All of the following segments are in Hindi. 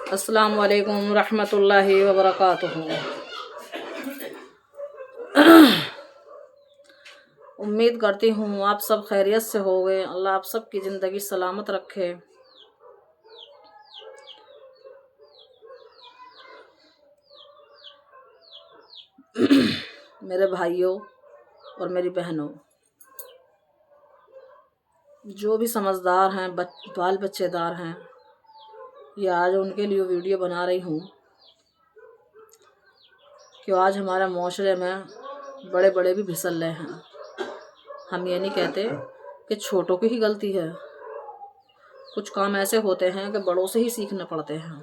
अस्सलामु अलैकुम रहमतुल्लाहि व बरकातुहू। उम्मीद करती हूँ आप सब खैरियत से होंगे। अल्लाह आप सब की ज़िंदगी सलामत रखे। मेरे भाइयों और मेरी बहनों, जो भी समझदार हैं, बाल बच्चेदार हैं, ये आज उनके लिए वीडियो बना रही हूँ कि आज हमारे माशरे में बड़े बड़े भी फिसल रहे हैं। हम ये नहीं कहते कि छोटों की ही गलती है, कुछ काम ऐसे होते हैं कि बड़ों से ही सीखने पड़ते हैं।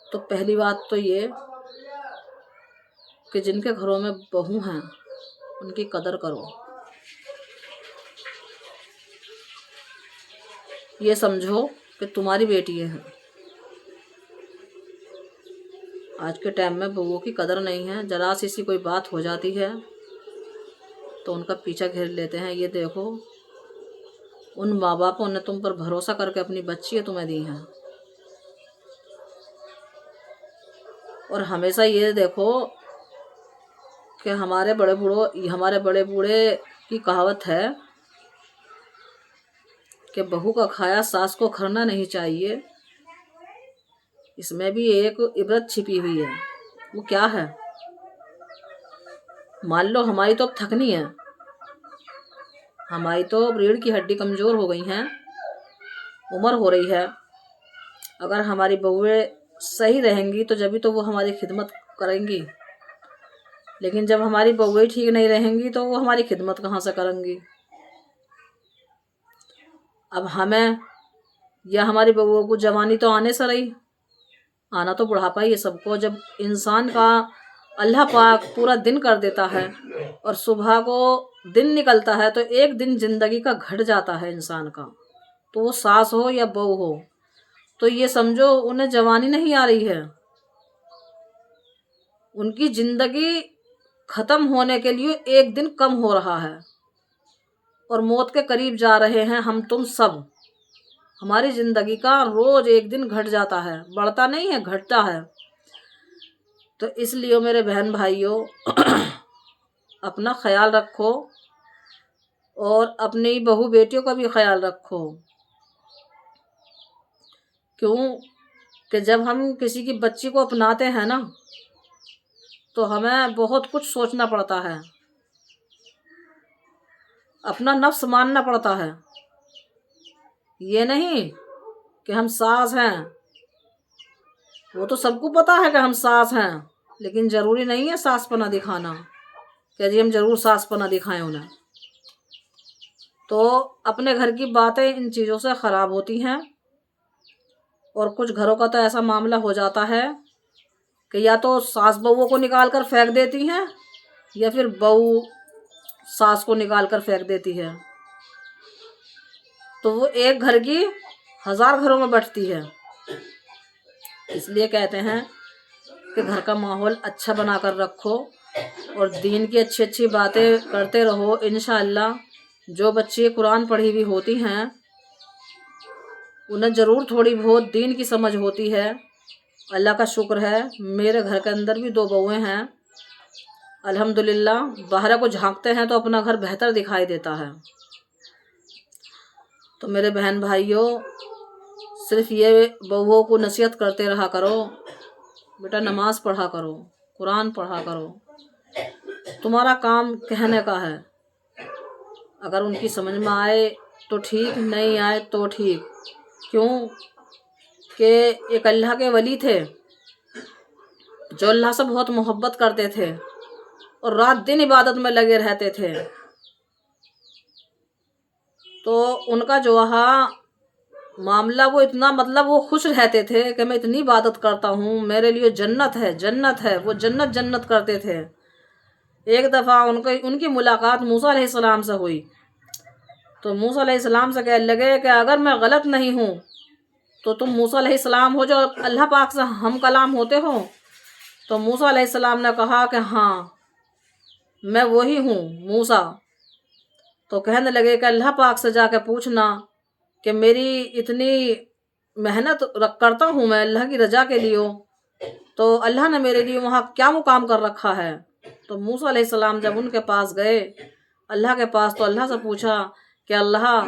तो पहली बात तो ये कि जिनके घरों में बहू हैं उनकी कदर करो। ये समझो कि तुम्हारी बेटी है। आज के टाइम में बहुओं की कदर नहीं है। जरा सी कोई बात हो जाती है तो उनका पीछा घेर लेते हैं। ये देखो, उन माँ बापों ने तुम पर भरोसा करके अपनी बच्ची तुम्हें दी हैं, और हमेशा ये देखो कि हमारे बड़े बूढ़े की कहावत है कि बहू का खाया सास को खरना नहीं चाहिए। इसमें भी एक इबरत छिपी हुई है। वो क्या है? मान लो हमारी तो अब थकनी है, हमारी तो रीढ़ की हड्डी कमज़ोर हो गई हैं, उम्र हो रही है। अगर हमारी बहुएं सही रहेंगी तो जब भी तो वो हमारी खिदमत करेंगी, लेकिन जब हमारी बहुएं ठीक नहीं रहेंगी तो वो हमारी खिदमत कहाँ से करेंगी? अब हमें या हमारी बहुओं को जवानी तो आने से रही, आना तो बुढ़ापा ही है सबको। जब इंसान का अल्लाह पाक पूरा दिन कर देता है और सुबह को दिन निकलता है तो एक दिन जिंदगी का घट जाता है इंसान का। तो वो सास हो या बहू हो, तो ये समझो उन्हें जवानी नहीं आ रही है, उनकी जिंदगी खत्म होने के लिए एक दिन कम हो रहा है और मौत के करीब जा रहे हैं हम तुम सब। हमारी जिंदगी का रोज एक दिन घट जाता है, बढ़ता नहीं है, घटता है। तो इसलिए मेरे बहन भाइयों अपना ख्याल रखो और अपनी बहू बेटियों का भी ख्याल रखो। क्यों कि जब हम किसी की बच्ची को अपनाते हैं ना, तो हमें बहुत कुछ सोचना पड़ता है, अपना नफ्स मानना पड़ता है। ये नहीं कि हम सास हैं, वो तो सबको पता है कि हम सास हैं, लेकिन ज़रूरी नहीं है सासपना दिखाना कि जी हम ज़रूर सासपना दिखाएं उन्हें। तो अपने घर की बातें इन चीज़ों से ख़राब होती हैं। और कुछ घरों का तो ऐसा मामला हो जाता है कि या तो सास बहुओं को निकाल कर फेंक देती हैं या फिर बहू सास को निकाल कर फेंक देती है। तो वो एक घर की 1000 घरों में बंटती है। इसलिए कहते हैं कि घर का माहौल अच्छा बनाकर रखो और दीन की अच्छी अच्छी बातें करते रहो। इंशाअल्लाह जो बच्चे कुरान पढ़ी हुई होती हैं उन्हें ज़रूर थोड़ी बहुत दीन की समझ होती है। अल्लाह का शुक्र है मेरे घर के अंदर भी 2 बहुएं हैं, अल्हम्दुलिल्लाह। बाहर को झांकते हैं तो अपना घर बेहतर दिखाई देता है। तो मेरे बहन भाइयों, सिर्फ ये बहुओं को नसीहत करते रहा करो, बेटा नमाज पढ़ा करो, कुरान पढ़ा करो। तुम्हारा काम कहने का है, अगर उनकी समझ में आए तो ठीक, नहीं आए तो ठीक। क्यों कि एक अल्लाह के वली थे जो अल्लाह से बहुत मोहब्बत करते थे और रात दिन इबादत में लगे रहते थे। तो उनका जो मामला वो इतना, मतलब वो खुश रहते थे कि मैं इतनी इबादत करता हूँ, मेरे लिए जन्नत है, जन्नत है। वो जन्नत जन्नत करते थे। एक दफ़ा उनकी मुलाकात मूसा अलैहिस्सलाम से हुई। तो मूसा अलैहिस्सलाम से कहने लगे कि अगर मैं गलत नहीं हूँ तो तुम मूसा अलैहिस्सलाम हो जो अल्लाह पाक से हम कलाम होते हो। तो मूसा अलैहिस्सलाम ने कहा कि हाँ मैं वही हूँ मूसा। तो कहने लगे कि अल्लाह पाक से जाकर पूछना कि मेरी इतनी मेहनत करता हूँ मैं अल्लाह की रजा के लिए, तो अल्लाह ने मेरे लिए वहाँ क्या मुकाम कर रखा है। तो मूसा अलैहिस्सलाम जब उनके पास गए अल्लाह के पास, तो अल्लाह से पूछा कि अल्लाह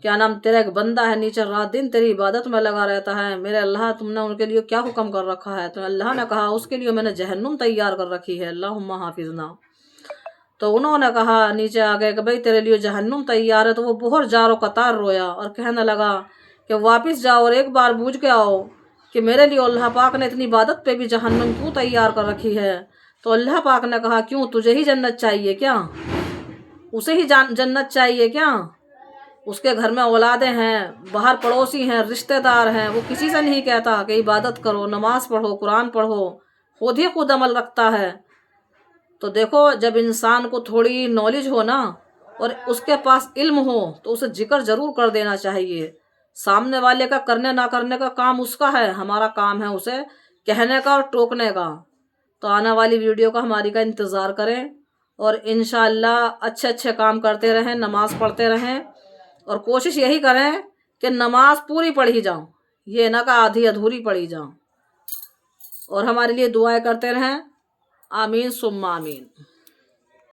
क्या नाम, तेरा एक बंदा है नीचे रात दिन तेरी इबादत में लगा रहता है, मेरे अल्लाह तुमने उनके लिए क्या हुक्म कर रखा है। तो अल्लाह ने कहा उसके लिए मैंने जहन्नुम तैयार कर रखी है, अल्लाहुम्मा हाफिजना। तो उन्होंने कहा नीचे आ गए कि भाई तेरे लिए जहन्नुम तैयार है। तो वो बहुत जारो कतार रोया और कहने लगा कि वापस जाओ और एक बार बूझ के आओ कि मेरे लिए अल्लाह पाक ने इतनी इबादत पे भी जहन्नुम क्यों तैयार कर रखी है। तो अल्लाह पाक ने कहा क्यों, तुझे ही जन्नत चाहिए क्या, उसे ही जन्नत चाहिए क्या। उसके घर में औलादें हैं, बाहर पड़ोसी हैं, रिश्तेदार हैं, वो किसी से नहीं कहता कि इबादत करो, नमाज पढ़ो, कुरान पढ़ो, खुद ही खुद अमल रखता है। तो देखो जब इंसान को थोड़ी नॉलेज हो ना और उसके पास इल्म हो तो उसे जिक्र जरूर कर देना चाहिए। सामने वाले का करने ना करने का काम उसका है, हमारा काम है उसे कहने का और टोकने का। तो आने वाली वीडियो का हमारी का इंतज़ार करें और इंशाअल्लाह अच्छे अच्छे काम करते रहें, नमाज पढ़ते रहें और कोशिश यही करें कि नमाज पूरी पढ़ी जाऊं, ये ना का आधी अधूरी पढ़ी जाऊं। और हमारे लिए दुआएं करते रहें। आमीन सुम्मा आमीन।